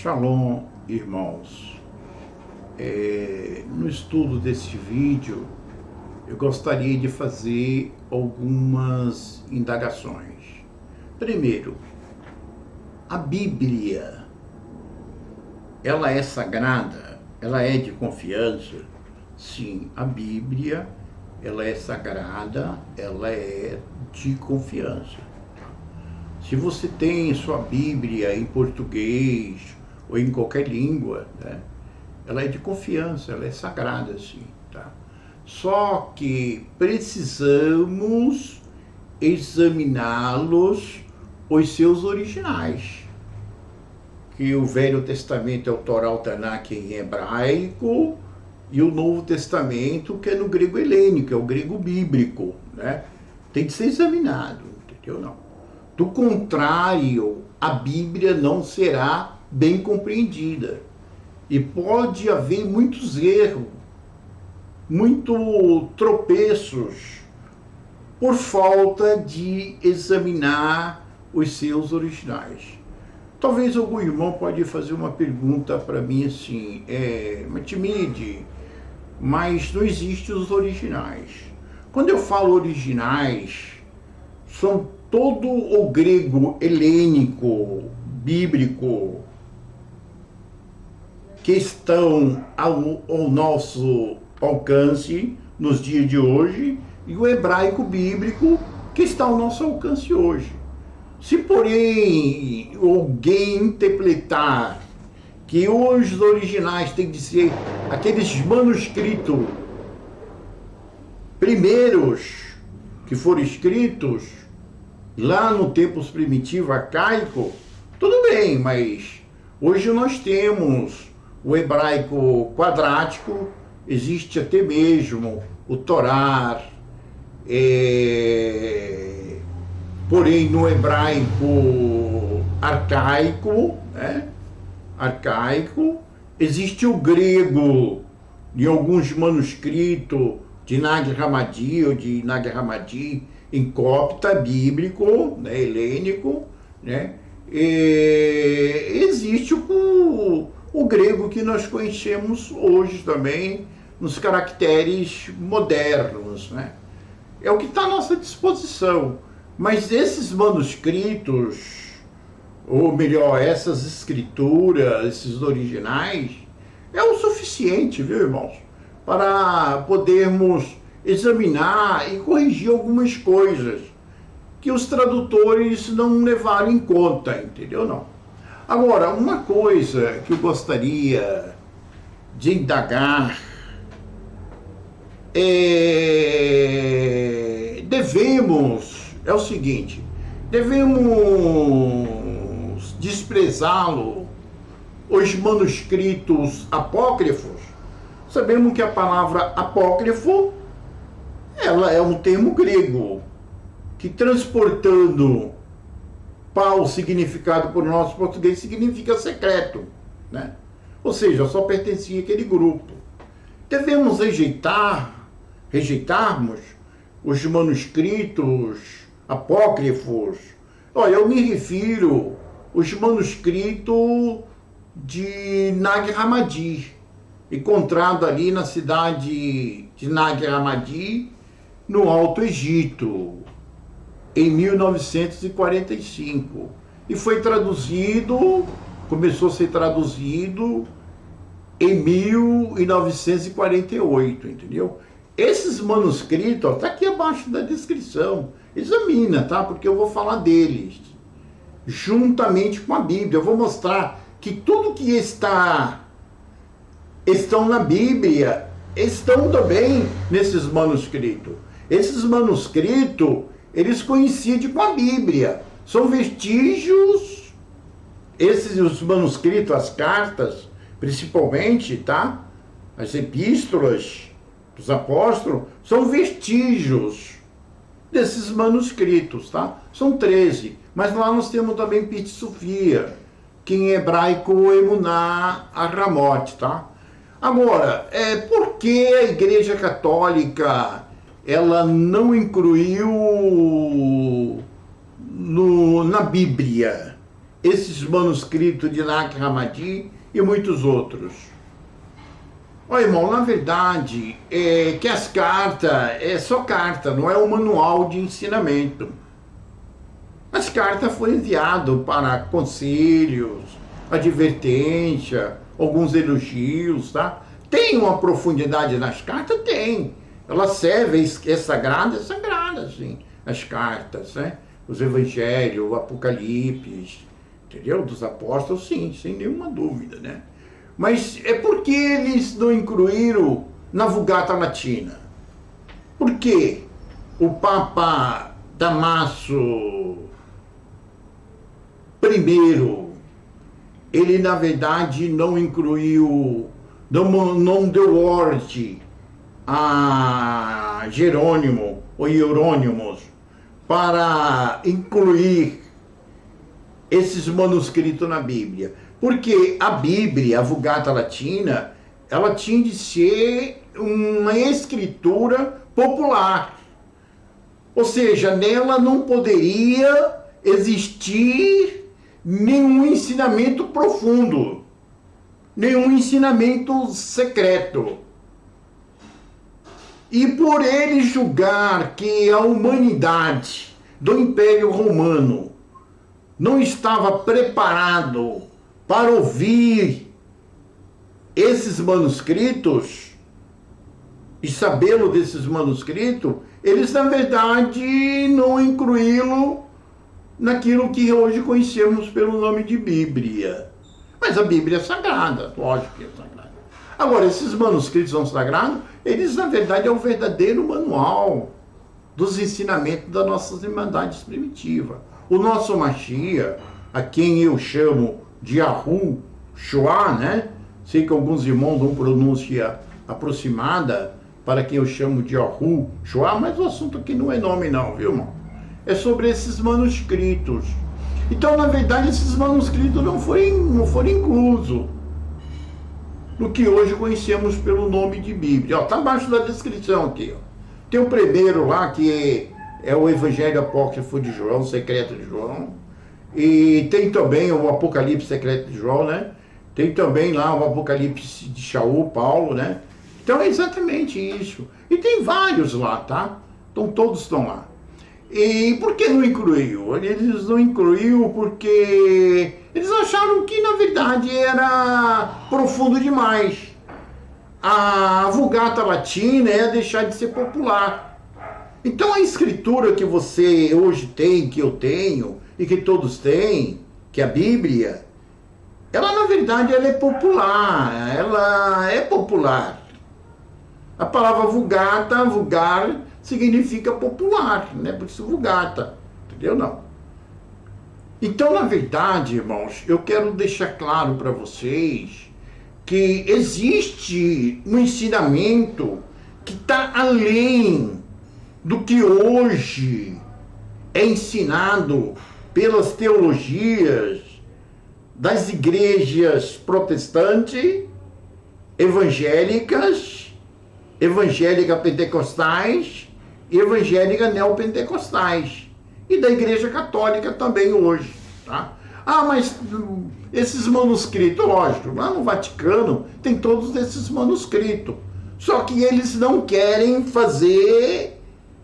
Shalom, irmãos. No estudo deste vídeo, eu gostaria de fazer algumas indagações. Primeiro, a Bíblia, ela é sagrada? Ela é de confiança? Sim, a Bíblia, ela é sagrada, ela é de confiança. Se você tem sua Bíblia em português ou em qualquer língua, né, ela é de confiança, ela é sagrada, sim, tá? Só que precisamos examiná-los, os seus originais. Que o Velho Testamento é o Torá, o Tanakh em hebraico, e o Novo Testamento, que é no grego helênico, é o grego bíblico, né? Tem que ser examinado, entendeu? Não. Do contrário, a Bíblia não será bem compreendida. E pode haver muitos erros, muitos tropeços, por falta de examinar os seus originais. Talvez algum irmão pode fazer uma pergunta para mim assim, Matimide, mas não existem os originais. Quando eu falo originais, são todo o grego helênico, bíblico, que estão ao nosso alcance nos dias de hoje, e o hebraico bíblico, que está ao nosso alcance hoje. Se, porém, alguém interpretar que os originais têm de ser aqueles manuscritos primeiros que foram escritos lá no tempos primitivo, arcaico, tudo bem, mas hoje nós temos o hebraico quadrático, existe até mesmo o Torá, porém no hebraico arcaico, né? Arcaico, existe o grego em alguns manuscritos de Nag Hammadi ou de Nag Hammadi em copta bíblico, né, helênico, né? Existe o grego que nós conhecemos hoje também, nos caracteres modernos, né? É o que está à nossa disposição. Mas esses manuscritos, ou melhor, essas escrituras, esses originais, é o suficiente, viu, irmãos? Para podermos examinar e corrigir algumas coisas que os tradutores não levaram em conta, entendeu? Não. Agora, uma coisa que eu gostaria de indagar é o seguinte: devemos desprezá-lo, os manuscritos apócrifos? Sabemos que a palavra apócrifo, ela é um termo grego, que transportando para o significado por nosso português significa secreto, né? Ou seja, só pertencia àquele grupo. Devemos rejeitarmos os manuscritos apócrifos. Olha, eu me refiro aos manuscritos de Nag Hammadi, encontrado ali na cidade de Nag Hammadi, no Alto Egito, em 1945. E foi traduzido, começou a ser traduzido em 1948, entendeu? Esses manuscritos, está aqui abaixo da descrição, examina, tá? Porque eu vou falar deles, juntamente com a Bíblia. Eu vou mostrar que tudo que estão na Bíblia, estão também nesses manuscritos. Esses manuscritos, eles coincidem com a Bíblia. São vestígios, os manuscritos, as cartas, principalmente, tá? As epístolas dos apóstolos, são vestígios desses manuscritos, tá? São 13, mas lá nós temos também Pit Sofia, que em hebraico é Emuná Aramot, tá? Agora, por que a Igreja Católica ela não incluiu na Bíblia esses manuscritos de Nag Hammadi e muitos outros? Olha, irmão, na verdade, é que as cartas é só carta, não é um manual de ensinamento. As cartas foram enviadas para conselhos, advertência, alguns elogios, tá? Tem uma profundidade nas cartas? Tem. Elas servem, é sagrada, sim, as cartas, né? Os evangelhos, o Apocalipse, entendeu? Dos apóstolos, sim, sem nenhuma dúvida, né? Mas é porque eles não incluíram na Vulgata Latina. Por quê? O Papa Damaso I, ele na verdade não incluiu, não deu ordem a Jerônimo ou Hierônimos para incluir esses manuscritos na Bíblia. Porque a Bíblia, a Vulgata Latina, ela tinha de ser uma escritura popular. Ou seja, nela não poderia existir nenhum ensinamento profundo, nenhum ensinamento secreto. E por ele julgar que a humanidade do Império Romano não estava preparado para ouvir esses manuscritos e sabê-lo desses manuscritos, eles na verdade não incluí-lo naquilo que hoje conhecemos pelo nome de Bíblia. Mas a Bíblia é sagrada, lógico que é sagrada. Agora, esses manuscritos são sagrados, eles na verdade é o verdadeiro manual dos ensinamentos das nossas irmandades primitivas. O nosso Mashiach, a quem eu chamo de Yahushua, né? Sei que alguns irmãos dão pronúncia aproximada para quem eu chamo de Yahushua, mas o assunto aqui não é nome não, viu, irmão? É sobre esses manuscritos. Então, na verdade, esses manuscritos não foram inclusos no que hoje conhecemos pelo nome de Bíblia. Está abaixo da descrição aqui. Ó. Tem o primeiro lá, que é o Evangelho Apócrifo de João, Secreto de João. E tem também o Apocalipse Secreto de João, né? Tem também lá o Apocalipse de Shaul, Paulo, né? Então é exatamente isso. E tem vários lá, tá? Então todos estão lá. E por que não incluiu? Eles não incluiu porque eles acharam que na verdade era profundo demais. A Vulgata Latina ia deixar de ser popular. Então a escritura que você hoje tem, que eu tenho, e que todos têm, que é a Bíblia, ela na verdade ela é popular, A palavra vulgata, vulgar, significa popular, né? Por isso vulgata, entendeu? Não. Então, na verdade, irmãos, eu quero deixar claro para vocês que existe um ensinamento que está além do que hoje é ensinado pelas teologias das igrejas protestantes, evangélicas pentecostais e evangélicas neopentecostais. E da igreja católica também hoje. Tá? Ah, mas esses manuscritos, lógico, lá no Vaticano tem todos esses manuscritos. Só que eles não querem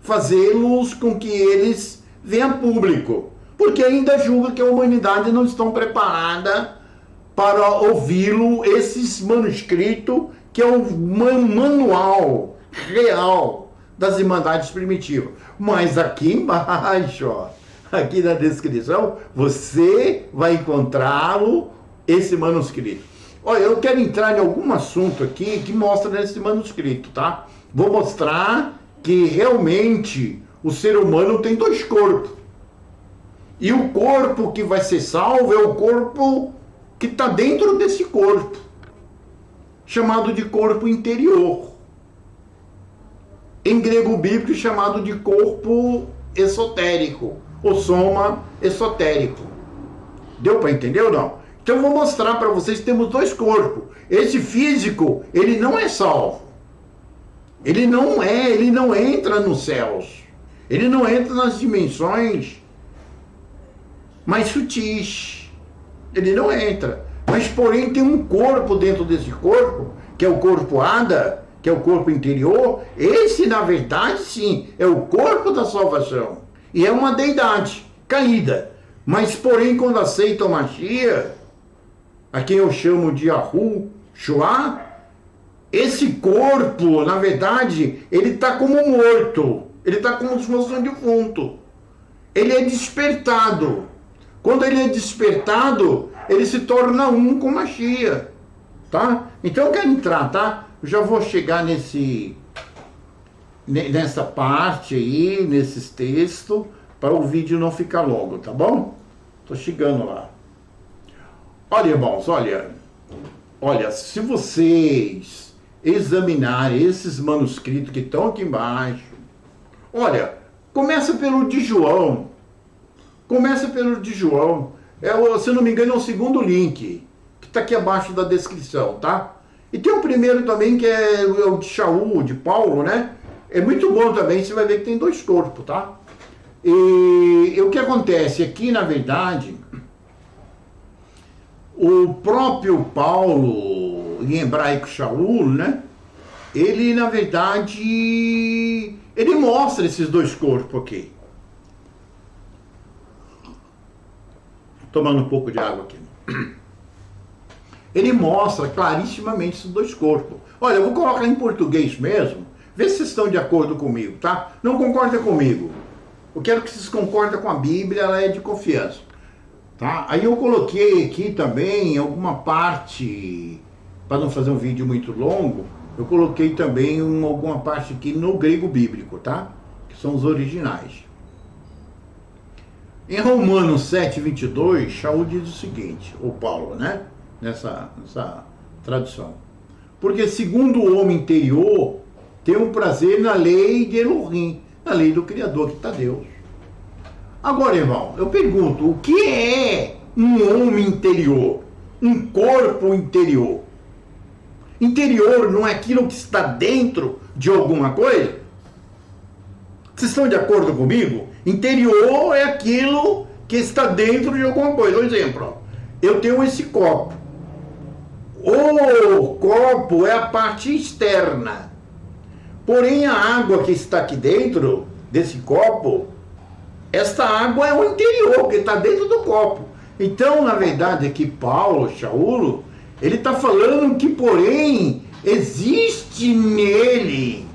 fazê-los com que eles venham a público. Porque ainda julga que a humanidade não está preparada para ouvi-lo, esses manuscritos, que é o manual real das Irmandades Primitivas. Mas aqui embaixo, ó, aqui na descrição, você vai encontrá-lo, esse manuscrito. Olha, eu quero entrar em algum assunto aqui que mostra nesse manuscrito, tá? Vou mostrar que realmente o ser humano tem dois corpos. E o corpo que vai ser salvo é o corpo que está dentro desse corpo, chamado de corpo interior. Em grego bíblico, chamado de corpo esotérico, ou soma esotérico. Deu para entender ou não? Então eu vou mostrar para vocês que temos dois corpos. Esse físico, ele não é salvo. Ele não entra nos céus. Ele não entra nas dimensões mais sutis. Ele não entra. Mas, porém, tem um corpo dentro desse corpo, que é o corpo Ada, que é o corpo interior. Esse, na verdade, sim, é o corpo da salvação. E é uma deidade caída. Mas, porém, quando aceita o Mashiach, a quem eu chamo de Yahushua, esse corpo, na verdade, ele está como morto. Ele está como se fosse um defunto. Ele é despertado. Quando ele é despertado, ele se torna um com Mashiach. Tá? Então eu quero entrar, tá? Eu já vou chegar nessa parte aí, nesses textos, para o vídeo não ficar longo, tá bom? Tô chegando lá. Olha, irmãos, olha, se vocês examinarem esses manuscritos que estão aqui embaixo, olha, começa pelo de João. Se não me engano, é o segundo link, que está aqui abaixo da descrição, tá? E tem o primeiro também, que é o de Shaul, de Paulo, né? É muito bom também, você vai ver que tem 2 corpos, tá? E o que acontece aqui, na verdade, o próprio Paulo, em hebraico Shaul, né? Ele, na verdade, ele mostra esses 2 corpos aqui. Tomando um pouco de água aqui. Ele mostra clarissimamente esses 2 corpos. Olha, eu vou colocar em português mesmo. Vê se vocês estão de acordo comigo, tá? Não concorda comigo. Eu quero que vocês concordem com a Bíblia, ela é de confiança. Tá? Aí eu coloquei aqui também alguma parte, para não fazer um vídeo muito longo, eu coloquei também alguma parte aqui no grego bíblico, tá? Que são os originais. Em Romanos 7:22, Shaul diz o seguinte, ou Paulo, né? Nessa tradução. Porque segundo o homem interior, tem um prazer na lei de Elohim, na lei do Criador, que está Deus. Agora, irmão, eu pergunto, o que é um homem interior? Um corpo interior? Interior não é aquilo que está dentro de alguma coisa? Vocês estão de acordo comigo? Interior é aquilo que está dentro de alguma coisa. Por exemplo, ó, eu tenho esse copo. O copo é a parte externa. Porém, a água que está aqui dentro desse copo, esta água é o interior, que está dentro do copo. Então, na verdade, aqui Paulo, Shaul, ele está falando que, porém, existe nele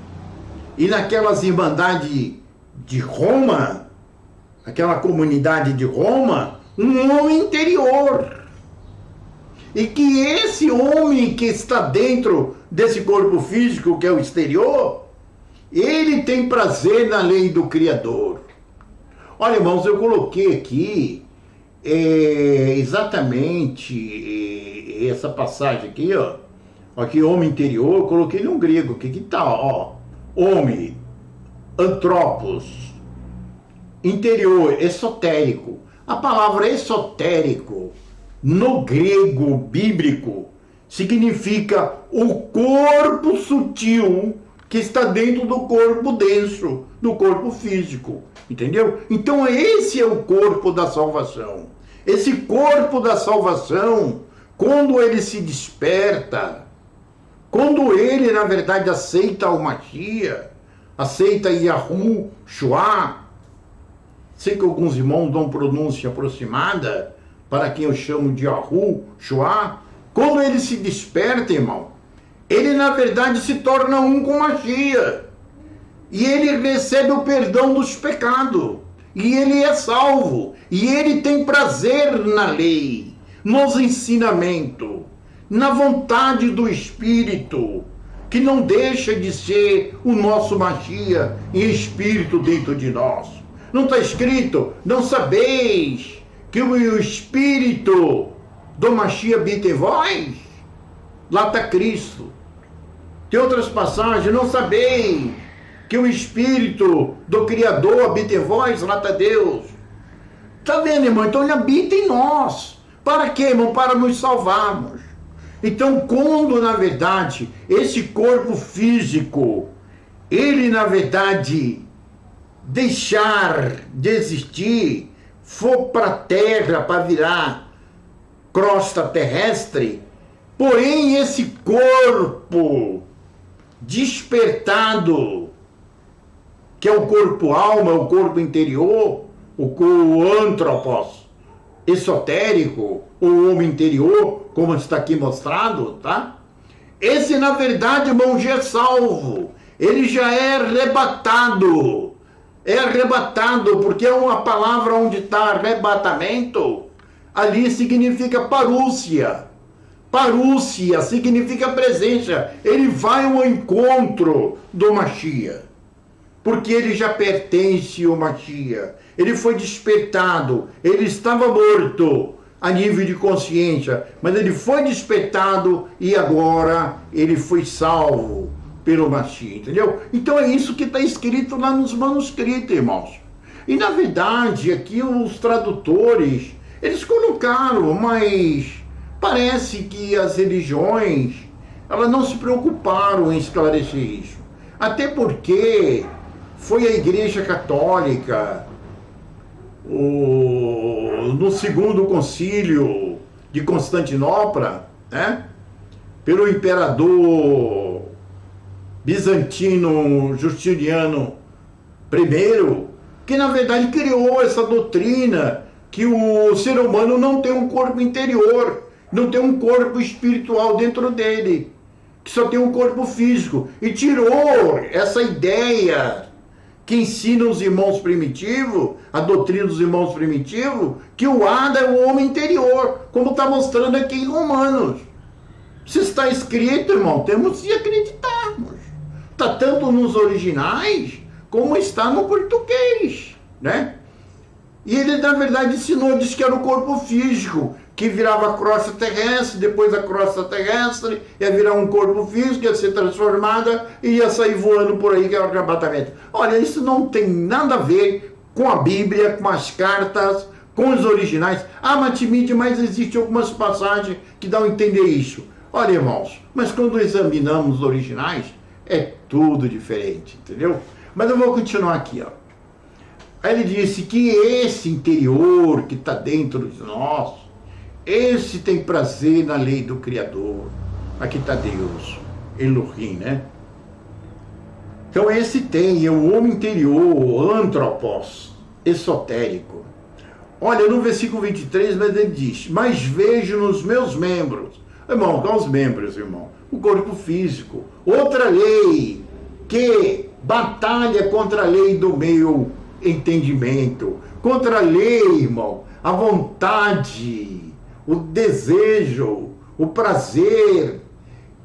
e naquelas irmandades de Roma, aquela comunidade de Roma, um homem interior. E que esse homem que está dentro desse corpo físico, que é o exterior, ele tem prazer na lei do Criador. Olha, irmãos, eu coloquei aqui exatamente essa passagem aqui, ó. Aqui, homem interior, eu coloquei no grego, que tá, ó. Homem, antropos, interior, esotérico. A palavra esotérico, no grego bíblico, significa o corpo sutil que está dentro do corpo denso, do corpo físico. Entendeu? Então esse é o corpo da salvação. Esse corpo da salvação, quando ele se desperta, quando ele, na verdade, aceita o Mashiach, aceita Yahushua, sei que alguns irmãos dão pronúncia aproximada, para quem eu chamo de Yahushua, quando ele se desperta, irmão, ele, na verdade, se torna um com Mashiach. E ele recebe o perdão dos pecados. E ele é salvo. E ele tem prazer na lei, nos ensinamentos, na vontade do Espírito, que não deixa de ser o nosso Mashiach em espírito dentro de nós. Não está escrito, não sabeis que o Espírito do Mashiach habita em vós? Lá está Cristo. Tem outras passagens, não sabeis que o Espírito do Criador habita em vós, lá está Deus. Está vendo, irmão? Então ele habita em nós. Para quê, irmão? Para nos salvarmos. Então, quando, na verdade, esse corpo físico, ele, na verdade, deixar de existir, for para a terra para virar crosta terrestre, porém esse corpo despertado, que é o corpo-alma, o corpo interior, o antropos esotérico, o homem interior, como está aqui mostrado, tá? Esse, na verdade, irmão, já é salvo. Ele já é arrebatado. É arrebatado, porque é uma palavra onde está arrebatamento, ali significa parúcia. Parúcia significa presença. Ele vai ao encontro do Mashiach, porque ele já pertence ao Mashiach. Ele foi despertado. Ele estava morto a nível de consciência, mas ele foi despertado e agora ele foi salvo pelo Mashiach, entendeu? Então é isso que está escrito lá nos manuscritos, irmãos. E na verdade, aqui os tradutores, eles colocaram, mas parece que as religiões, elas não se preocuparam em esclarecer isso. Até porque foi a Igreja Católica, no segundo concílio de Constantinopla, né, pelo imperador bizantino Justiniano I, que na verdade criou essa doutrina que o ser humano não tem um corpo interior, não tem um corpo espiritual dentro dele, que só tem um corpo físico, e tirou essa ideia que ensina os irmãos primitivos, a doutrina dos irmãos primitivos, que o Ada é o homem interior, como está mostrando aqui em Romanos. Se está escrito, irmão, temos que acreditarmos. Está tanto nos originais, como está no português, né? E ele, na verdade, ensinou, disse que era o corpo físico, que virava crosta terrestre, depois a crosta terrestre ia virar um corpo físico, ia ser transformada e ia sair voando por aí, que é o arrebatamento. Olha, isso não tem nada a ver com a Bíblia, com as cartas, com os originais. Ah, Matimide, mas existem algumas passagens que dão a entender isso. Olha, irmãos, mas quando examinamos os originais, é tudo diferente, entendeu? Mas eu vou continuar aqui, ó. Aí ele disse que esse interior que está dentro de nós, esse tem prazer na lei do Criador. Aqui está Deus, Elohim, né? Então esse tem, é o homem interior, antropos, esotérico. Olha, no versículo 23, mas ele diz, mas vejo nos meus membros, irmão, quais os membros, irmão? O corpo físico, outra lei, que batalha contra a lei do meu entendimento, contra a lei, irmão, a vontade, o desejo, o prazer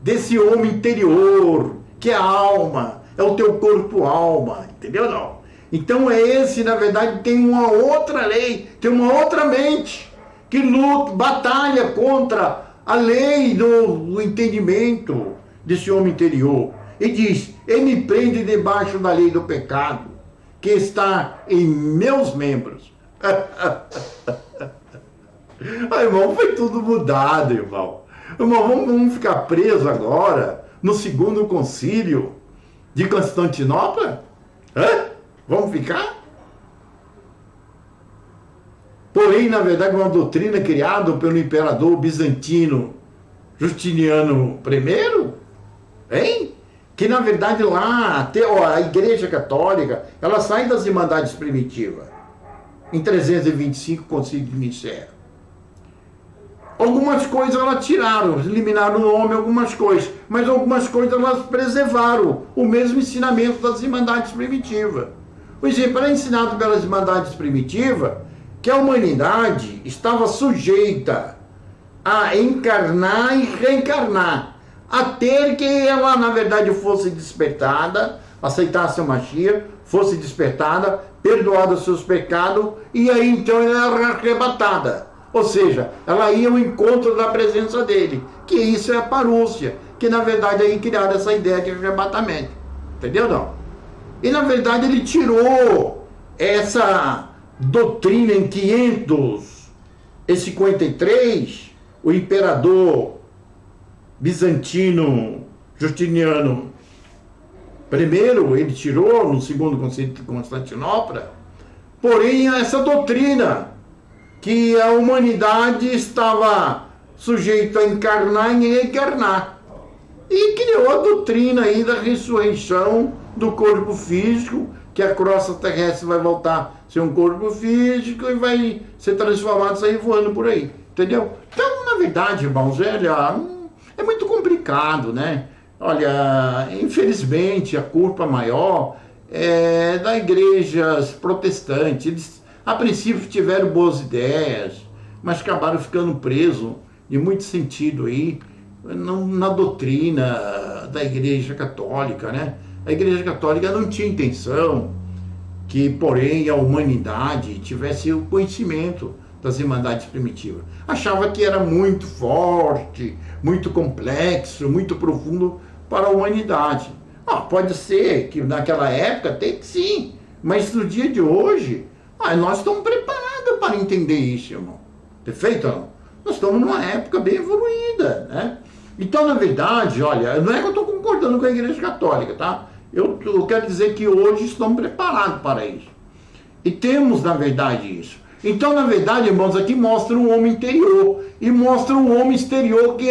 desse homem interior, que é a alma, é o teu corpo-alma, entendeu não? Então esse, na verdade, tem uma outra lei, tem uma outra mente, que luta, batalha contra a lei do entendimento desse homem interior. E diz, ele me prende debaixo da lei do pecado, que está em meus membros. Ah, irmão, foi tudo mudado, irmão. Irmão, vamos ficar presos agora no segundo concílio de Constantinopla? Hã? Vamos ficar? Porém, na verdade, uma doutrina criada pelo imperador bizantino Justiniano I, hein? Que na verdade lá, até a Igreja Católica, ela sai das Irmandades Primitivas, em 325, Concílio de Nicéia. Algumas coisas elas tiraram, eliminaram o nome, algumas coisas, mas algumas coisas elas preservaram o mesmo ensinamento das Irmandades Primitivas. Por exemplo, era ensinado pelas Irmandades Primitivas que a humanidade estava sujeita a encarnar e reencarnar, até que ela, na verdade, fosse despertada, aceitasse o Mashiach, fosse despertada, perdoada os seus pecados, e aí então ela era arrebatada. Ou seja, ela ia ao encontro da presença dele, que isso é a parúcia, que na verdade aí criaram essa ideia de arrebatamento. Entendeu não? E na verdade ele tirou essa doutrina em 553, o imperador bizantino Justiniano I, ele tirou no segundo concílio de Constantinopla, porém essa doutrina que a humanidade estava sujeita a encarnar e reencarnar. E criou a doutrina aí da ressurreição do corpo físico, que a crosta terrestre vai voltar a ser um corpo físico e vai ser transformado e sair voando por aí. Entendeu? Então, na verdade, irmãos, é muito complicado, né? Olha, infelizmente, a culpa maior é das igrejas protestantes. Eles, a princípio, tiveram boas ideias, mas acabaram ficando presos, em muito sentido aí, na doutrina da Igreja Católica, né? A Igreja Católica não tinha intenção que, porém, a humanidade tivesse o conhecimento das Irmandades primitivas. Achava que era muito forte, muito complexo, muito profundo para a humanidade. Pode ser que naquela época tem que sim, mas no dia de hoje, nós estamos preparados para entender isso, irmão. Perfeito ou não? Nós estamos numa época bem evoluída, né? Então, na verdade, olha, não é que eu estou concordando com a Igreja Católica, tá? Eu quero dizer que hoje estamos preparados para isso. E temos, na verdade, isso. Então, na verdade, irmãos, aqui mostra um homem interior. E mostra um homem exterior que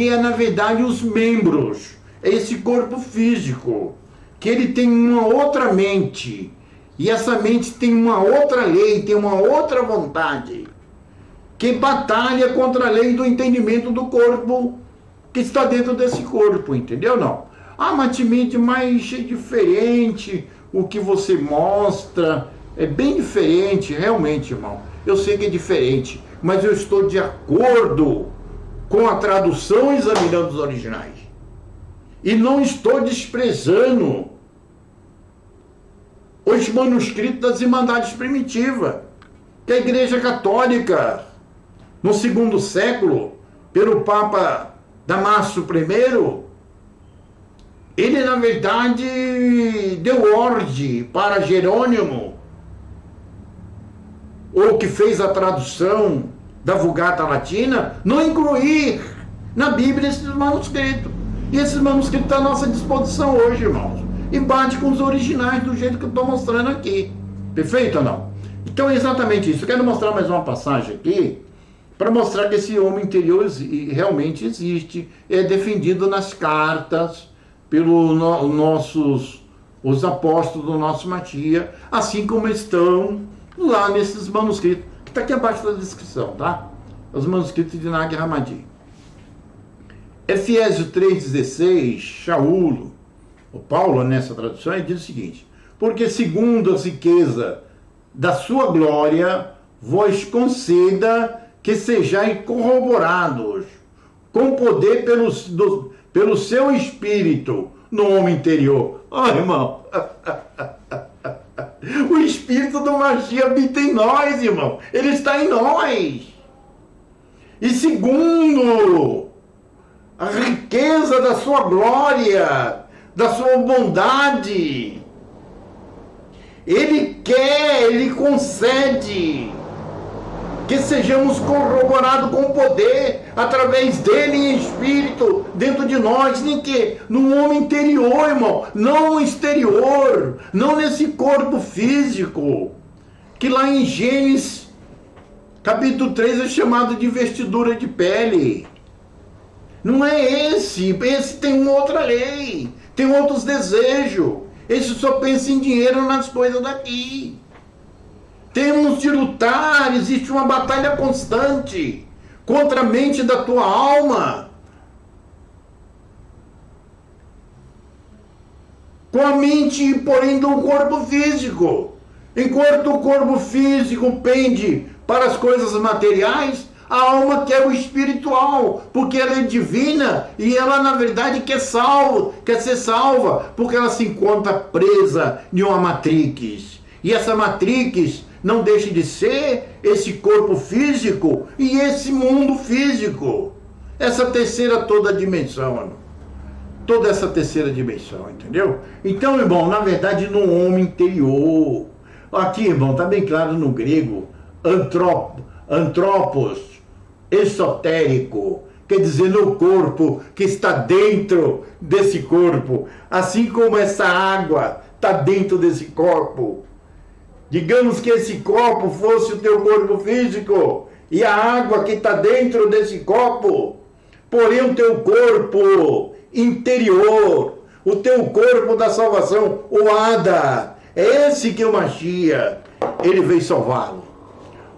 é, na verdade, os membros. É esse corpo físico. Que ele tem uma outra mente. E essa mente tem uma outra lei, tem uma outra vontade. Que batalha contra a lei do entendimento do corpo que está dentro desse corpo, entendeu? Não. Mas mente mais diferente, o que você mostra é bem diferente, realmente, irmão. Eu sei que é diferente, mas eu estou de acordo com a tradução examinando os originais. E não estou desprezando os manuscritos das Irmandades Primitivas, que a Igreja Católica, no segundo século, pelo Papa Damasio I, ele, na verdade, deu ordem para Jerônimo, ou que fez a tradução da Vulgata Latina, não incluir na Bíblia esses manuscritos. E esses manuscritos estão à nossa disposição hoje, irmãos. E bate com os originais do jeito que eu estou mostrando aqui. Perfeito ou não? Então é exatamente isso. Eu quero mostrar mais uma passagem aqui, para mostrar que esse homem interior realmente existe, é defendido nas cartas pelos os apóstolos do nosso Matias, assim como estão lá nesses manuscritos, que está aqui abaixo da descrição, tá? Os manuscritos de Nag Hammadi. Efésios 3,16, Shaul, o Paulo, nessa tradução, ele diz o seguinte: porque segundo a riqueza da sua glória, vos conceda que sejais corroborados com poder pelo seu espírito no homem interior. Irmão, o espírito do Mashiach habita em nós, irmão. Ele está em nós. E segundo a riqueza da sua glória, da sua bondade, ele concede que sejamos corroborados com o poder, através dele em espírito, dentro de nós, em que? No homem interior, irmão, não no exterior, não nesse corpo físico, que lá em Gênesis, capítulo 3, é chamado de vestidura de pele. Não é esse tem uma outra lei, tem outros desejos, esse só pensa em dinheiro, nas coisas daqui. Temos de lutar, existe uma batalha constante contra a mente da tua alma, com a mente, porém, do corpo físico. Enquanto o corpo físico pende para as coisas materiais, a alma quer o espiritual, porque ela é divina e ela, na verdade, quer ser salva, porque ela se encontra presa em uma matrix. E essa matrix não deixa de ser esse corpo físico e esse mundo físico. Essa terceira toda dimensão, irmão. Toda essa terceira dimensão, entendeu? Então, irmão, na verdade, no homem interior. Aqui, irmão, está bem claro no grego, antropos, esotérico, quer dizer, no corpo que está dentro desse corpo, assim como essa água está dentro desse corpo. Digamos que esse copo fosse o teu corpo físico e a água que está dentro desse copo, porém o teu corpo interior, o teu corpo da salvação, o Ada, é esse que o Mashiach, ele veio salvá-lo.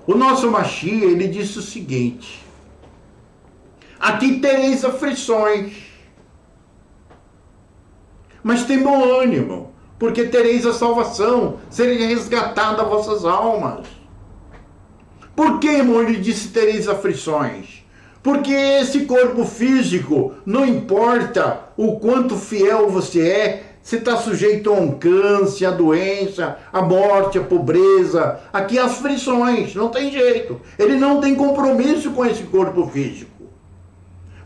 O nosso Mashiach, ele disse o seguinte: aqui tereis aflições, mas tem bom ânimo, porque tereis a salvação, sereis resgatadas vossas almas. Por que, irmão, ele disse tereis aflições? Porque esse corpo físico, não importa o quanto fiel você é, você está sujeito a um câncer, a doença, a morte, a pobreza. Aqui as aflições, não tem jeito. Ele não tem compromisso com esse corpo físico.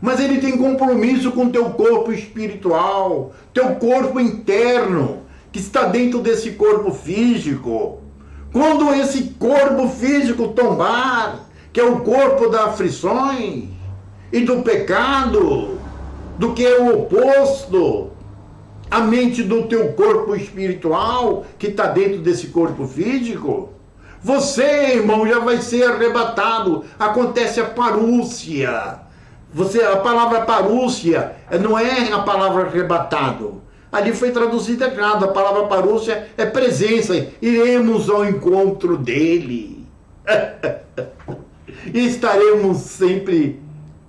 Mas ele tem compromisso com o teu corpo espiritual, teu corpo interno, que está dentro desse corpo físico. Quando esse corpo físico tombar, que é o corpo das aflições e do pecado, do que é o oposto, a mente do teu corpo espiritual, que está dentro desse corpo físico, você, irmão, já vai ser arrebatado. Acontece a parúcia. A palavra parúcia não é a palavra arrebatado. Ali foi traduzida errado. A palavra parúcia é presença. Iremos ao encontro dele. E estaremos sempre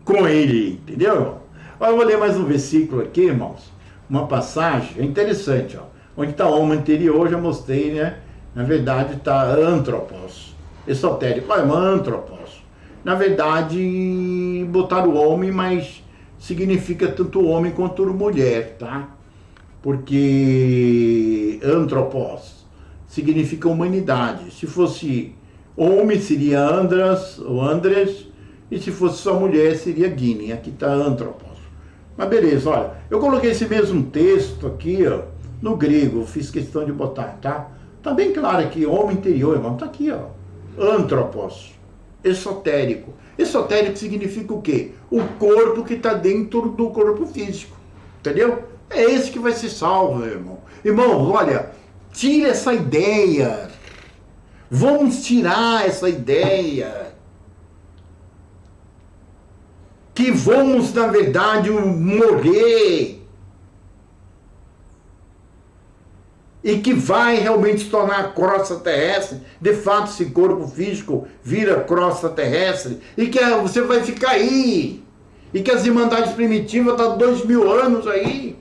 com ele. Entendeu, irmão? Eu vou ler mais um versículo aqui, irmãos. Uma passagem, é interessante, ó. Onde está o homem anterior, já mostrei, né? Na verdade está antropos, esotérico, é antropos. Na verdade, botaram o homem, mas significa tanto homem quanto mulher, tá? Porque antropos significa humanidade. Se fosse homem, seria Andras ou Andres, e se fosse só mulher, seria Guine. Aqui está antropos. Mas beleza, olha, eu coloquei esse mesmo texto aqui, ó, no grego, fiz questão de botar, tá? Tá bem claro aqui, homem interior, irmão, tá aqui, ó, antropos, esotérico. Esotérico significa o quê? O corpo que está dentro do corpo físico, entendeu? É esse que vai ser salvo, meu irmão. Irmão, olha, tira essa ideia, vamos tirar essa ideia que vamos, na verdade, morrer e que vai realmente se tornar crosta terrestre. De fato, esse corpo físico vira crosta terrestre e que você vai ficar aí e que as irmandades primitivas estão 2000 anos aí,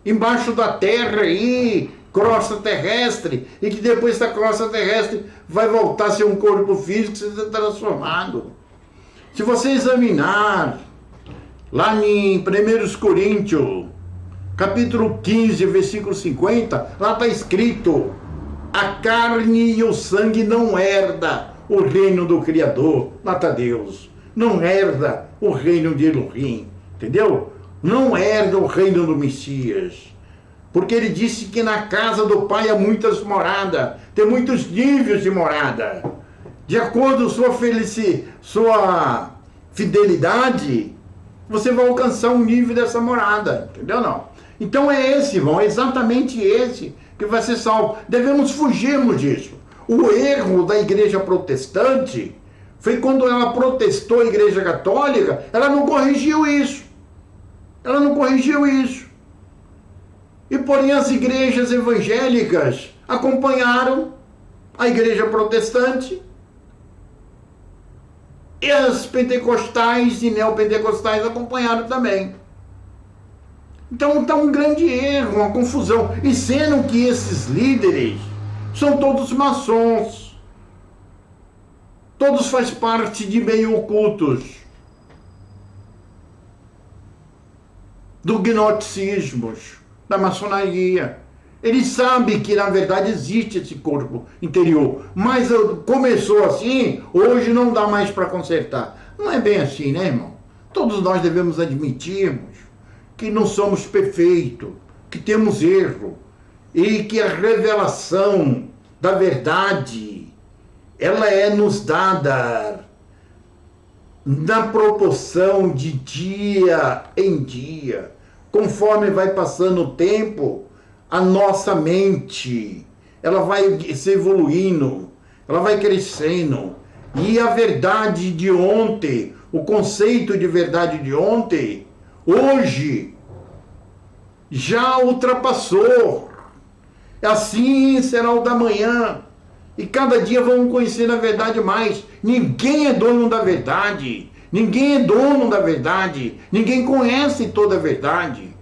embaixo da terra aí, crosta terrestre, e que depois essa crosta terrestre vai voltar a ser um corpo físico, ser transformado. Se você examinar lá em 1 Coríntios, capítulo 15, versículo 50, lá está escrito: a carne e o sangue não herda o reino do Criador. Lá está Deus. Não herda o reino de Elohim. Entendeu? Não herda o reino do Messias. Porque ele disse que na casa do Pai há muitas moradas. Tem muitos níveis de morada. De acordo com sua fidelidade, você vai alcançar um nível dessa morada, entendeu não? Então é esse, irmão, é exatamente esse que vai ser salvo. Devemos fugirmos disso. O erro da igreja protestante foi quando ela protestou a igreja católica, ela não corrigiu isso. Ela não corrigiu isso. E porém as igrejas evangélicas acompanharam a igreja protestante, e as pentecostais e neopentecostais acompanharam também. Então está um grande erro, uma confusão. E sendo que esses líderes são todos maçons. Todos fazem parte de meio ocultos. Do gnosticismo, da maçonaria. Eles sabem que na verdade existe esse corpo interior, mas começou assim, hoje não dá mais para consertar. Não é bem assim, né, irmão? Todos nós devemos admitirmos que não somos perfeitos, que temos erro, e que a revelação da verdade, ela é nos dada na proporção de dia em dia, conforme vai passando o tempo. A nossa mente, ela vai se evoluindo, ela vai crescendo. E a verdade de ontem, o conceito de verdade de ontem, hoje, já ultrapassou. Assim será o da manhã. E cada dia vamos conhecer a verdade mais. Ninguém é dono da verdade. Ninguém é dono da verdade. Ninguém conhece toda a verdade.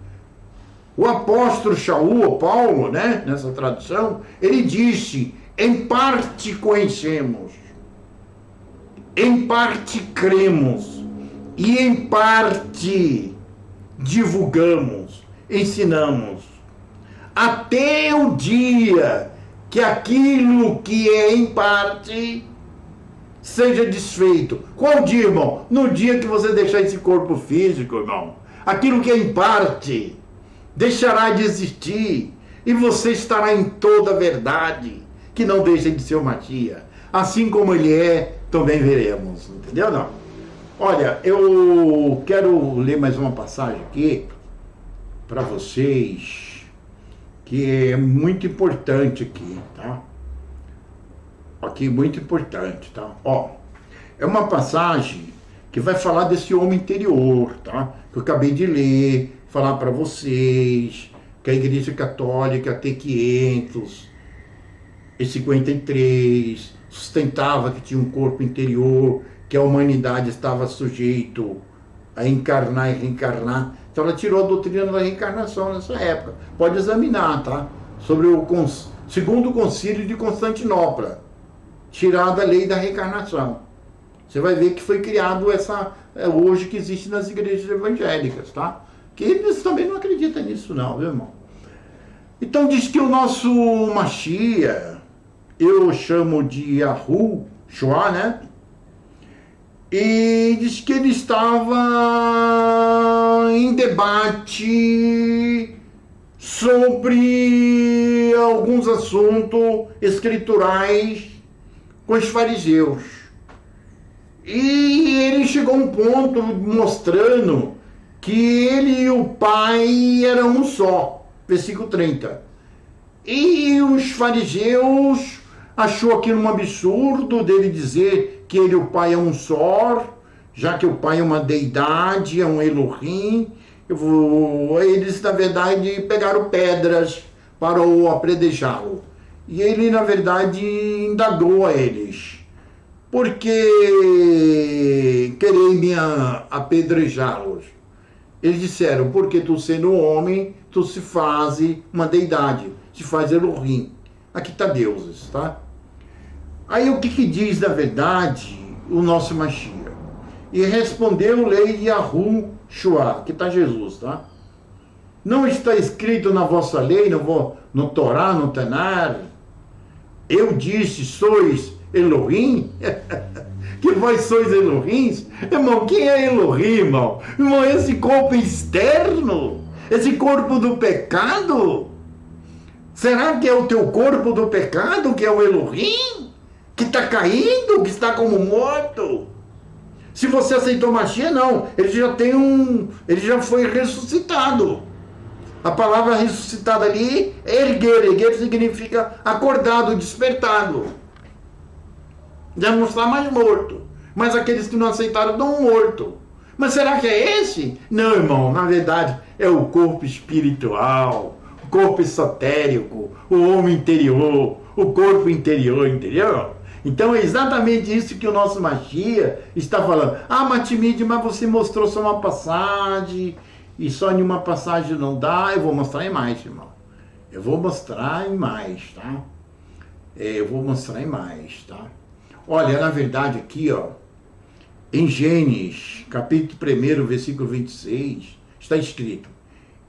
O apóstolo Shaul, ou Paulo, né, nessa tradução, ele disse: em parte conhecemos, em parte cremos, e em parte divulgamos, ensinamos. Até o dia que aquilo que é em parte seja desfeito. Qual dia, irmão? No dia que você deixar esse corpo físico, irmão. Aquilo que é em parte deixará de existir e você estará em toda a verdade, que não deixa de ser o Matias. Assim como ele é, também veremos. Entendeu, não? Olha, eu quero ler mais uma passagem aqui para vocês, que é muito importante aqui, tá? Aqui, muito importante, tá? Ó, é uma passagem que vai falar desse homem interior, tá? Que eu acabei de ler, falar para vocês que a Igreja Católica T553 sustentava que tinha um corpo interior, que a humanidade estava sujeito a encarnar e reencarnar. Então ela tirou a doutrina da reencarnação nessa época. Pode examinar, tá? Sobre o segundo concílio de Constantinopla, tirada a lei da reencarnação. Você vai ver que foi criado essa hoje que existe nas igrejas evangélicas, tá? Que eles também não acreditam nisso não, viu, irmão? Então diz que o nosso Machia, eu chamo de Yahushua, né? E diz que ele estava em debate sobre alguns assuntos escriturais com os fariseus. E ele chegou a um ponto mostrando que ele e o Pai eram um só. Versículo 30. E os fariseus achou aquilo um absurdo dele dizer que ele e o Pai é um só, já que o Pai é uma deidade, é um Elohim. Eles, na verdade, pegaram pedras para o apredejá-lo. E ele, na verdade, indagou a eles: por que querem me apedrejá-los? Eles disseram: porque tu sendo homem, tu se faz uma deidade, se faz Elohim. Aqui está deuses, tá? Aí o que diz, na verdade, o nosso Machia? E respondeu lei de Yahushua, que está Jesus, tá? Não está escrito na vossa lei, no Torá, no Tanar, eu disse, sois Elohim? Que vós sois Elohims? Irmão, quem é Elohim, irmão? Irmão, esse corpo externo? Esse corpo do pecado? Será que é o teu corpo do pecado que é o Elohim? Que está caindo, que está como morto? Se você aceitou Machia, não. Ele já foi ressuscitado. A palavra ressuscitado ali é erguer. Erguer significa acordado, despertado. Já não está mais morto. Mas aqueles que não aceitaram estão mortos. Mas será que é esse? Não, irmão. Na verdade, é o corpo espiritual, o corpo esotérico, o homem interior, o corpo interior, entendeu? Então é exatamente isso que o nosso Machia está falando. Ah, Matimide, mas você mostrou só uma passagem, e só em uma passagem não dá. Eu vou mostrar em mais, irmão. Eu vou mostrar em mais, tá? Eu vou mostrar em mais, tá? Olha, na verdade aqui, ó, em Gênesis, capítulo 1, versículo 26, está escrito: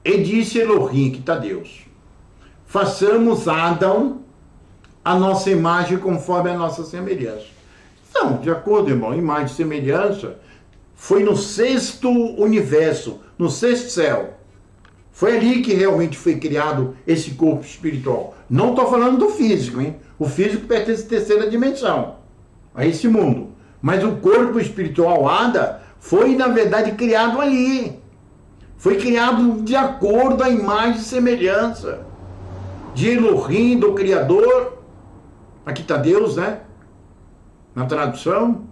e disse Elohim, que está Deus, façamos Adão a nossa imagem conforme a nossa semelhança. Então, de acordo, irmão, imagem e semelhança foi no sexto universo, no sexto céu. Foi ali que realmente foi criado esse corpo espiritual. Não estou falando do físico, hein? O físico pertence à terceira dimensão, a esse mundo. Mas o corpo espiritual, Ada, foi, na verdade, criado ali. Foi criado de acordo à imagem e semelhança. de Elohim, do Criador, aqui está Deus, né? Na tradução,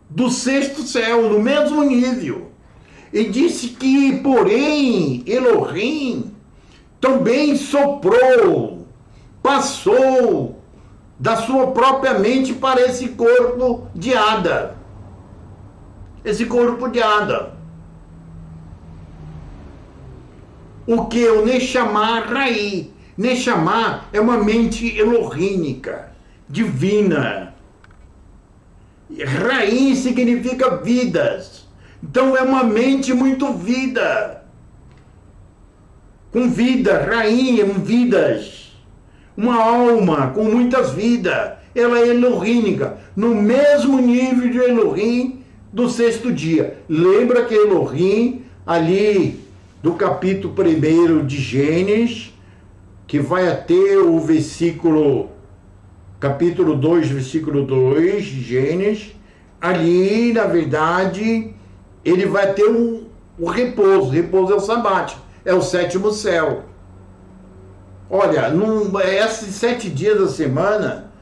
do sexto céu, no mesmo nível. E disse que, porém, Elohim também soprou, passou da sua própria mente para esse corpo de Ada. Esse corpo de Ada. O que? O Neshama Rai. Neshama é uma mente elohínica, divina. Rai significa vidas. Então é uma mente muito vida. Com vida, Rai, vidas. Uma alma com muitas vidas. Ela é elohínica, no mesmo nível de Elohim do sexto dia. Lembra que Elohim, ali do capítulo 1 de Gênesis, que vai até o versículo, capítulo 2, versículo 2, Gênesis, ali, na verdade, ele vai ter o repouso. Repouso é o sabático, é o sétimo céu. Olha, esses 7 dias da semana,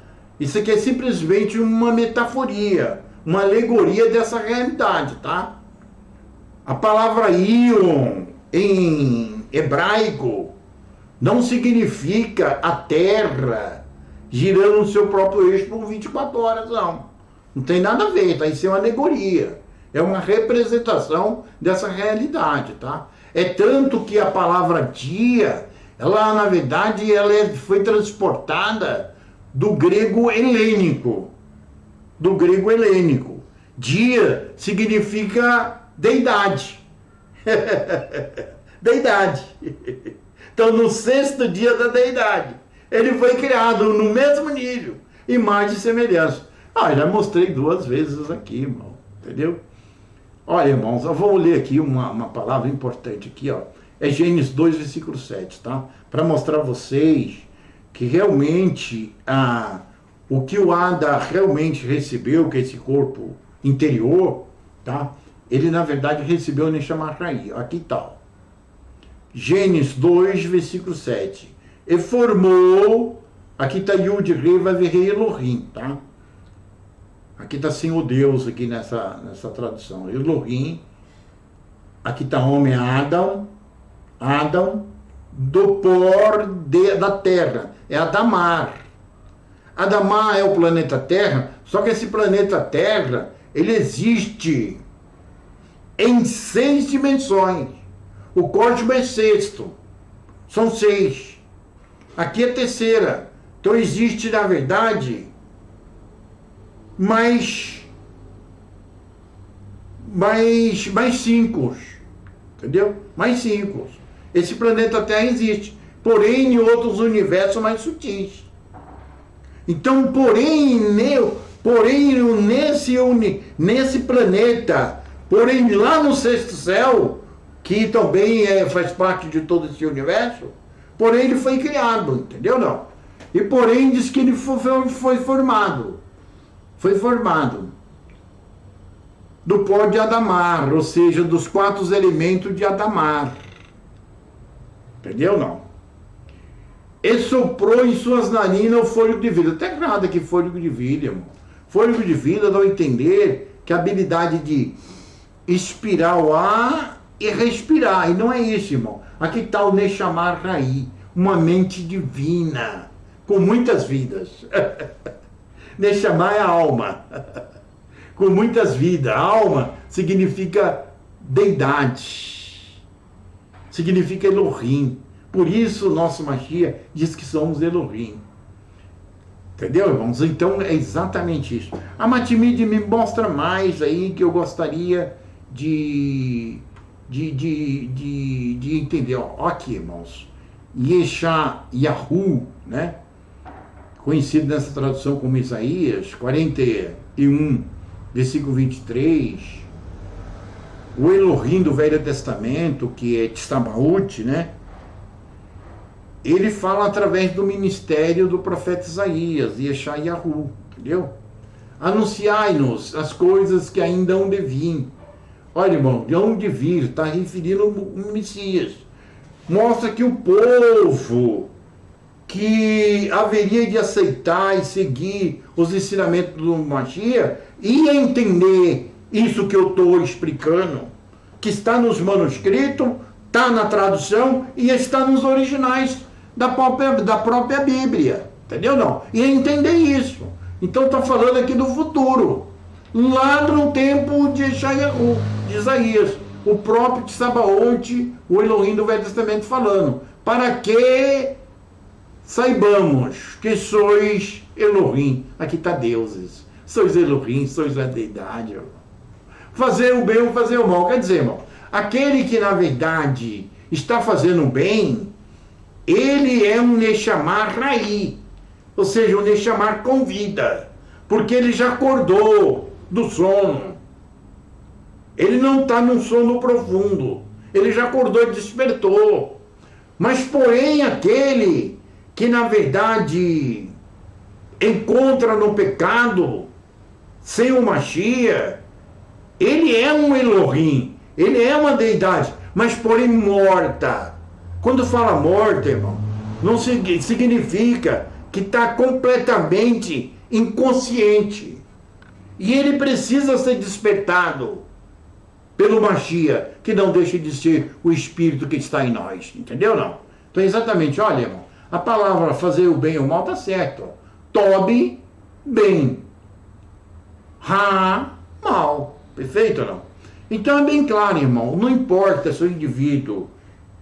isso aqui é simplesmente uma metaforia, uma alegoria dessa realidade, tá? A palavra Ion, em hebraico, não significa a Terra girando no seu próprio eixo por 24 horas, não. Não tem nada a ver, tá? Isso é uma alegoria. É uma representação dessa realidade, tá? É tanto que a palavra dia, ela, na verdade, foi transportada do grego helênico. Do grego helênico. Dia significa deidade. Deidade. Então, no sexto dia da deidade, ele foi criado no mesmo nível, imagem e semelhança. Já mostrei 2 vezes aqui, irmão, entendeu? Olha, irmãos, eu vou ler aqui uma palavra importante aqui, ó. É Gênesis 2, versículo 7, tá? Para mostrar a vocês que realmente o que o Ada realmente recebeu, que é esse corpo interior, tá? Ele, na verdade, recebeu o Neshama Rai. Aqui tá. Gênesis 2, versículo 7. E formou, aqui está Yud Rei, vai ver Rei Elohim, tá? Aqui está Senhor Deus, aqui nessa tradução. Elohim, aqui está homem Adão, do pó da terra, é Adamar. Adamar é o planeta Terra, só que esse planeta Terra, ele existe em 6 dimensões. O cósmo é sexto. São 6. Aqui é terceira. Então existe, na verdade, mais 5. Entendeu? Mais 5. Esse planeta Terra existe. Porém, em outros universos mais sutis. Então, nesse planeta, porém lá no sexto céu, que também faz parte de todo esse universo, porém ele foi criado, entendeu? Não. E porém diz que ele foi formado. Foi formado do pó de Adamar, ou seja, dos 4 elementos de Adamar. Entendeu? Não. E soprou em suas narinas o fôlego de vida. Até nada que fôlego de vida, irmão. Fôlego de vida dá a entender que a habilidade de expirar o ar e respirar. E não é isso, irmão. Aqui está o Neshama Rai, uma mente divina, com muitas vidas. Neshama é a alma, com muitas vidas. Alma significa deidade, significa Elohim. Por isso, o nosso Mashiach diz que somos Elohim. Entendeu, irmãos? Então, é exatamente isso. A Matimide me mostra mais aí que eu gostaria de entender. Ó, aqui, irmãos. Yesha Yahu, né? Conhecido nessa tradução como Isaías 41, versículo 23. O Elohim do Velho Testamento, que é Tstabaut, né? Ele fala através do ministério do profeta Isaías, Yeshayahu, entendeu? Anunciai-nos as coisas que ainda hão de vir. Olha, irmão, de onde vir, está referindo o Messias. mostra que o povo que haveria de aceitar e seguir os ensinamentos do Mashiach ia entender isso que eu estou explicando, que está nos manuscritos, está na tradução e está nos originais da própria Bíblia. Entendeu? Não. Ia entender isso. Então está falando aqui do futuro. Lá no tempo de Isaías, o próprio Tsabaote, o Elohim do Velho Testamento falando, para que saibamos que sois Elohim. Aqui está deuses. Sois Elohim, sois a deidade. Fazer o bem ou fazer o mal. Quer dizer, irmão, aquele que na verdade está fazendo o bem, ele é um Nechamar Raí, ou seja, um Nechamar com vida, porque ele já acordou do sono. Ele não está num sono profundo, ele já acordou e despertou. Mas porém aquele que na verdade encontra no pecado, sem o Mashiach, ele é um Elohim, ele é uma deidade, mas porém morta. Quando fala morta, irmão, não significa que está completamente inconsciente. E ele precisa ser despertado pelo Mashiach, que não deixa de ser o Espírito que está em nós. Entendeu, não? Então, exatamente, olha, irmão, a palavra fazer o bem ou o mal está certo. Tobe, bem. Ra, mal. Perfeito ou não? Então é bem claro, irmão, não importa se o indivíduo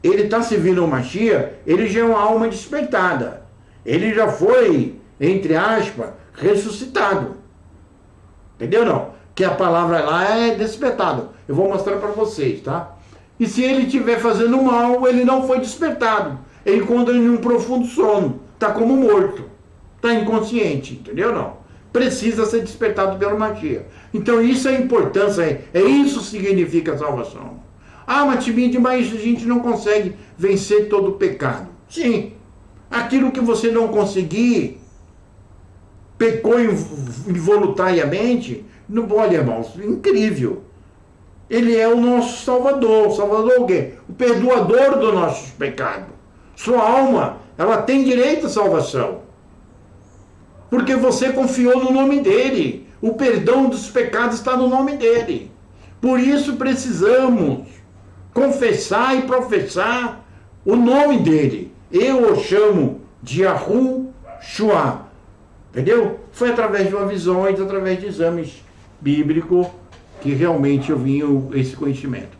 ele está servindo ao Mashiach, ele já é uma alma despertada. Ele já foi, entre aspas, ressuscitado. Entendeu não? Que a palavra lá é despertado. Eu vou mostrar para vocês, tá? E se ele estiver fazendo mal, ele não foi despertado. Ele encontra em um profundo sono. Está como morto. Está inconsciente, entendeu não? Precisa ser despertado pelo Mashiach. Então isso é a importância, isso significa a salvação. Ah, mas Tibinde, mas a gente não consegue vencer todo o pecado. Sim, aquilo que você não conseguir, pecou involuntariamente, não, olha, irmãos, incrível. Ele é o nosso Salvador. Salvador o quê? O perdoador dos nossos pecados. Sua alma, ela tem direito à salvação. Porque você confiou no nome dele. O perdão dos pecados está no nome dele. Por isso precisamos confessar e professar o nome dele. Eu o chamo de Yahushua. Entendeu? Foi através de uma visão e através de exames bíblicos que realmente eu vim esse conhecimento.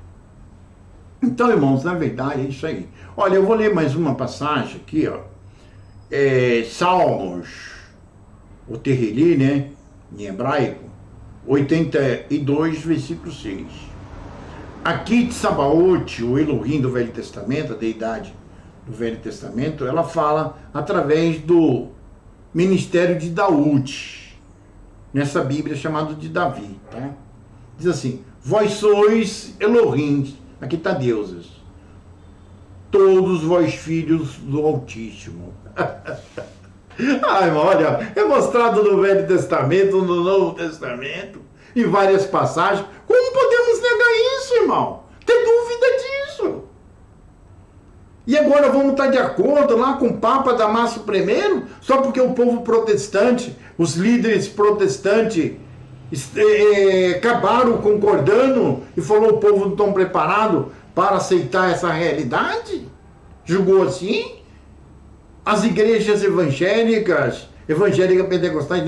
Então, irmãos, na verdade é isso aí. Olha, eu vou ler mais uma passagem aqui, ó. Salmos, o Terrili, né, em hebraico, 82, versículo 6. Aqui, Tsabaote, o Elohim do Velho Testamento, a deidade do Velho Testamento, ela fala através do ministério de Daúde, nessa Bíblia chamada de Davi, tá? Diz assim, vós sois Elohim, aqui está deuses, todos vós filhos do Altíssimo. Ai, olha, é mostrado no Velho Testamento, no Novo Testamento, em várias passagens. Como podemos negar isso, irmão? Tem dúvida disso? E agora vamos estar de acordo lá com o Papa Damaso I, só porque o povo protestante, os líderes protestantes, acabaram concordando e falou o povo não estão preparado para aceitar essa realidade? Julgou assim? As igrejas evangélicas pentecostais,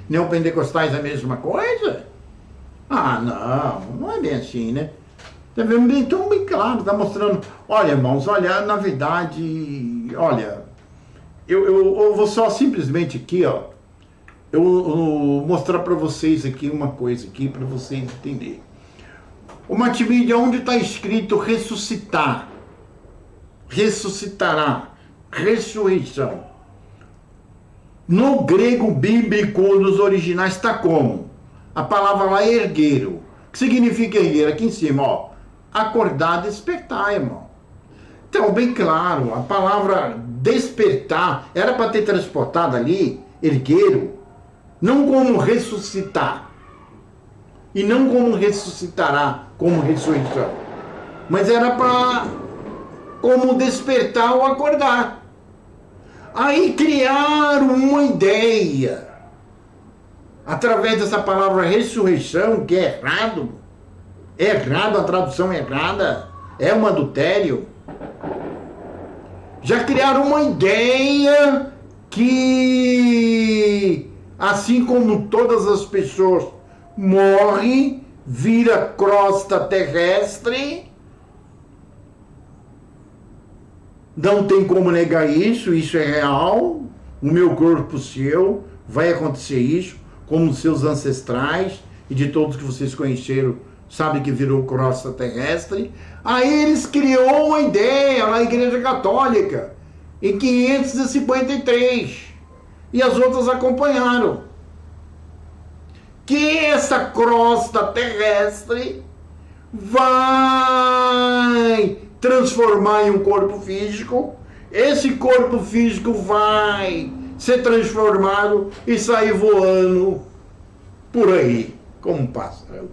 neopentecostais é a mesma coisa? Ah, não é bem assim, né? Então, bem claro, está mostrando. Olha, irmãos, olha, na verdade, olha, eu vou só simplesmente aqui, ó, eu mostrar para vocês aqui uma coisa aqui, para vocês entenderem. O Matimídia, onde está escrito ressuscitar, ressuscitará, ressurreição. No grego bíblico, nos originais, está como? A palavra lá é ergueiro. O que significa ergueiro? Aqui em cima, ó. Acordar, despertar, irmão. Então, bem claro, a palavra despertar era para ter transportado ali, ergueiro, não como ressuscitar. E não como ressuscitará, como ressurreição. Mas era para como despertar ou acordar. Aí criaram uma ideia, através dessa palavra ressurreição, que é errado, a tradução é errada, é um adultério. Já criaram uma ideia que, assim como todas as pessoas morrem, vira crosta terrestre, não tem como negar isso, isso é real, o meu corpo seu, vai acontecer isso, como os seus ancestrais e de todos que vocês conheceram, sabe que virou crosta terrestre. Aí eles criou uma ideia na Igreja Católica, em 553, e as outras acompanharam, que essa crosta terrestre vai transformar em um corpo físico, esse corpo físico vai ser transformado e sair voando por aí, como um pássaro.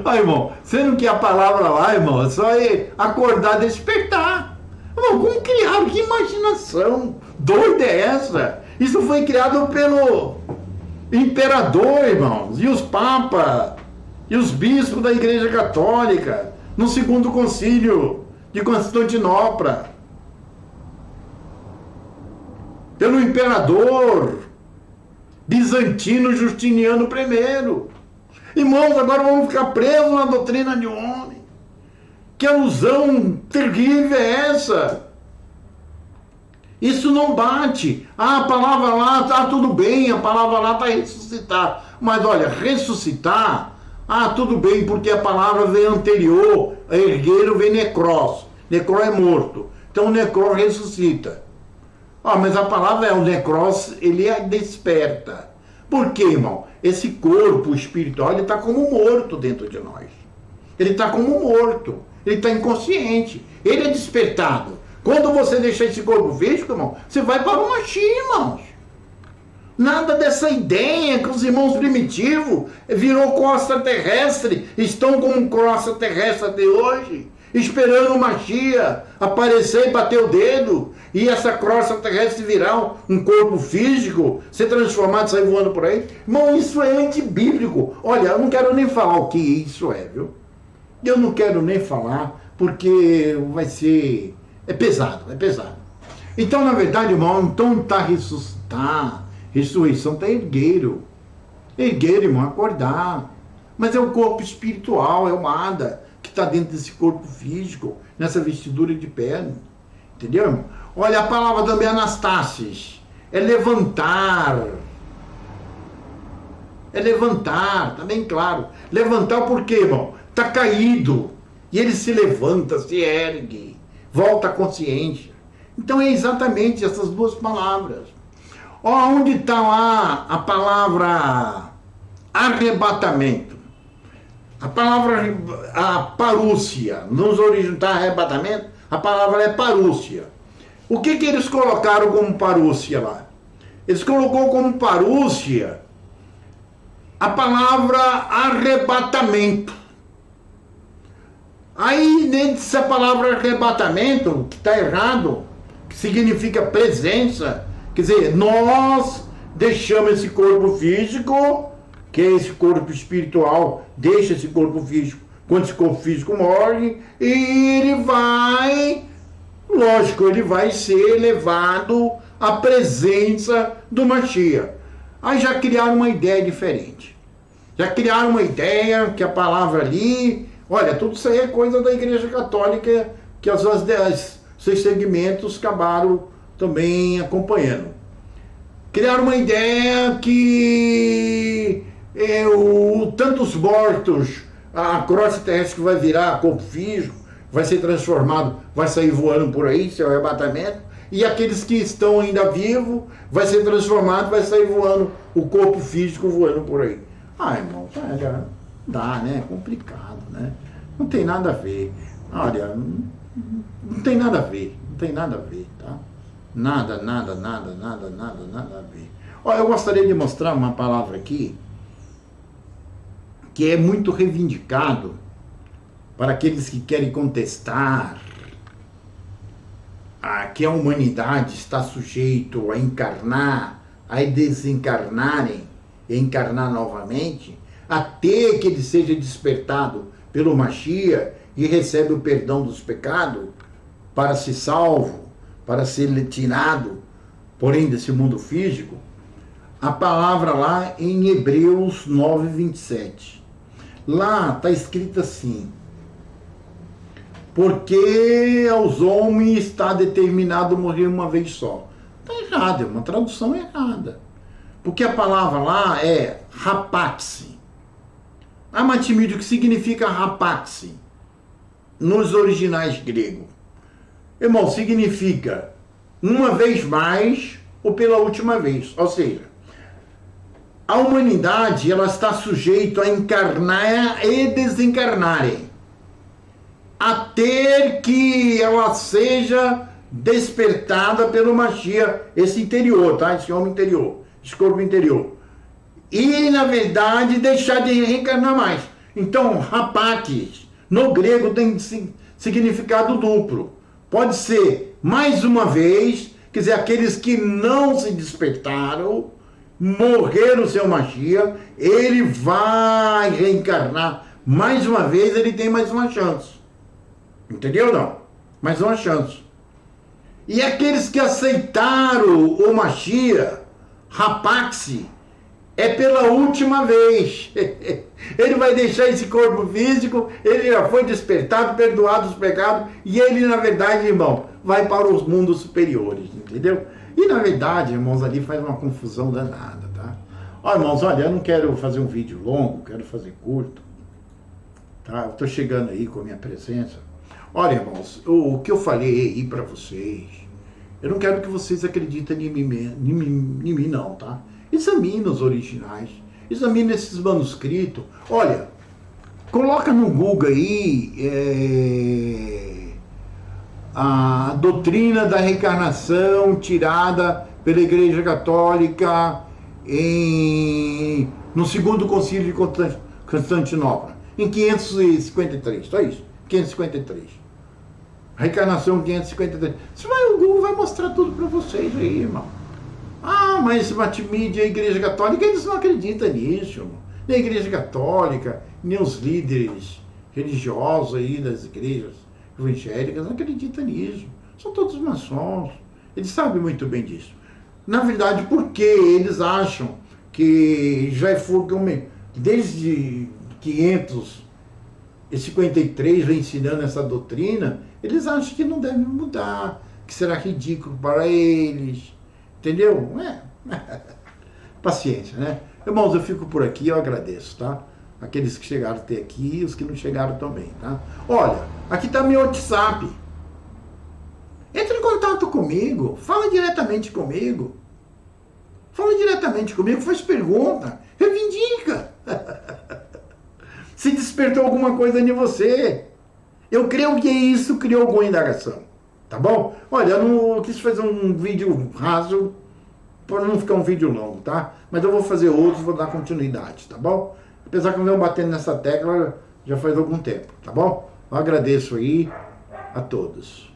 Aí, irmão, sendo que a palavra lá, irmão, é só acordar, despertar. Irmão, como criaram? Que imaginação doida é essa? Isso foi criado pelo imperador, irmãos, e os papas, e os bispos da Igreja Católica, no segundo concílio de Constantinopla, pelo imperador bizantino Justiniano I. Irmãos, agora vamos ficar presos na doutrina de um homem. Que alusão terrível é essa? Isso não bate. Ah, a palavra lá está tudo bem, a palavra lá está ressuscitar. Mas olha, ressuscitar, tudo bem, porque a palavra vem anterior, a ergueiro vem necros. Necro é morto. Então o necro ressuscita. Mas a palavra é o necros, ele desperta. Por quê, irmão? Esse corpo espiritual, ele está como morto dentro de nós. Ele está como morto. Ele está inconsciente. Ele é despertado. Quando você deixar esse corpo físico, irmão, você vai para o Mashiach, irmãos. Nada dessa ideia que os irmãos primitivos virou crosta terrestre, estão como crosta terrestre até hoje, esperando o Mashiach aparecer e bater o dedo, e essa crosta terrestre virar um corpo físico, ser transformado e sair voando por aí. Irmão, isso é antibíblico. Olha, eu não quero nem falar o que isso é, viu? Eu não quero nem falar, porque vai ser... É pesado, é pesado. Então, na verdade, irmão, então está ressuscitar. Ressurreição está ergueiro. Ergueiro, irmão, acordar. Mas é o corpo espiritual, é o Ada, que está dentro desse corpo físico, nessa vestidura de pele. Entendeu, irmão? Olha, a palavra também Anastasis. É levantar. É levantar, tá bem claro. Levantar por quê, irmão? Está caído. E ele se levanta, se ergue. Volta à consciência. Então é exatamente essas duas palavras. Onde está lá a palavra arrebatamento? A palavra parúcia, nos originais arrebatamento, a palavra é parúcia. O que eles colocaram como parúcia lá? Eles colocou como parúcia a palavra arrebatamento. Aí, nessa palavra arrebatamento, que está errado, que significa presença, quer dizer, nós deixamos esse corpo físico, que é esse corpo espiritual, deixa esse corpo físico, quando esse corpo físico morre, e ele vai, lógico, ele vai ser levado à presença do Mashiach. Aí já criaram uma ideia diferente. Já criaram uma ideia que a palavra ali... Olha, tudo isso aí é coisa da Igreja Católica, que os seus segmentos acabaram também acompanhando. Criaram uma ideia que tantos mortos, a crosta terrestre que vai virar corpo físico, vai ser transformado, vai sair voando por aí, seu arrebatamento, e aqueles que estão ainda vivos, vai ser transformado, vai sair voando, o corpo físico voando por aí. Irmão, dá, né? É complicado, né? Não tem nada a ver. Olha, não tem nada a ver. Não tem nada a ver, tá? Nada a ver. Olha, eu gostaria de mostrar uma palavra aqui que é muito reivindicado para aqueles que querem contestar que a humanidade está sujeito a encarnar, a desencarnarem e encarnar novamente, até que ele seja despertado pelo Mashiach e recebe o perdão dos pecados para ser salvo, para ser tirado, porém, desse mundo físico, a palavra lá em Hebreus 9:27. Lá está escrito assim: porque aos homens está determinado morrer uma vez só. Está errado, é uma tradução errada. Porque a palavra lá é rapaxe. Amatimídio, que significa rapaxe nos originais grego. Irmão, significa uma vez mais ou pela última vez. Ou seja, a humanidade ela está sujeita a encarnar e desencarnarem, até que ela seja despertada pelo Mashiach, esse interior, tá? Esse homem interior, esse corpo interior. E, na verdade, deixar de reencarnar mais. Então, rapaques, no grego tem significado duplo. Pode ser mais uma vez, quer dizer, aqueles que não se despertaram, morreram o seu Mashiach, ele vai reencarnar mais uma vez, ele tem mais uma chance. Entendeu não? Mais uma chance. E aqueles que aceitaram o Mashiach, rapaxe, é pela última vez. Ele vai deixar esse corpo físico, ele já foi despertado, perdoado os pecados, e ele, na verdade, irmão, vai para os mundos superiores, entendeu? E, na verdade, irmãos, ali faz uma confusão danada, tá? Ó, irmãos, olha, eu não quero fazer um vídeo longo, quero fazer curto, tá? Eu tô chegando aí com a minha presença. Olha, irmãos, o que eu falei aí para vocês, eu não quero que vocês acreditem em mim não, tá? Examine os originais, examine esses manuscritos. Olha, coloca no Google aí a doutrina da reencarnação tirada pela Igreja Católica no segundo concílio de Constantinopla, em 553, só isso, 553. Reencarnação 553. Você vai, o Google vai mostrar tudo para vocês aí, irmão. Ah, mas Matimídia e a Igreja Católica, eles não acreditam nisso, irmão. Nem a Igreja Católica, nem os líderes religiosos aí das igrejas evangélicas não acreditam nisso. São todos maçons. Eles sabem muito bem disso. Na verdade, porque eles acham que já foram, desde 553 vem ensinando essa doutrina, eles acham que não deve mudar, que será ridículo para eles. Entendeu? Paciência, né? Irmãos, eu fico por aqui, eu agradeço, tá? Aqueles que chegaram até aqui e os que não chegaram também, tá? Olha, aqui tá meu WhatsApp. Entre em contato comigo, fala diretamente comigo. Fala diretamente comigo, faz pergunta, reivindica. Se despertou alguma coisa em você. Eu creio que isso criou alguma indagação. Tá bom? Olha, eu não quis fazer um vídeo raso para não ficar um vídeo longo, tá? Mas eu vou fazer outros, vou dar continuidade, tá bom? Apesar que eu venho batendo nessa tecla já faz algum tempo, tá bom? Eu agradeço aí a todos.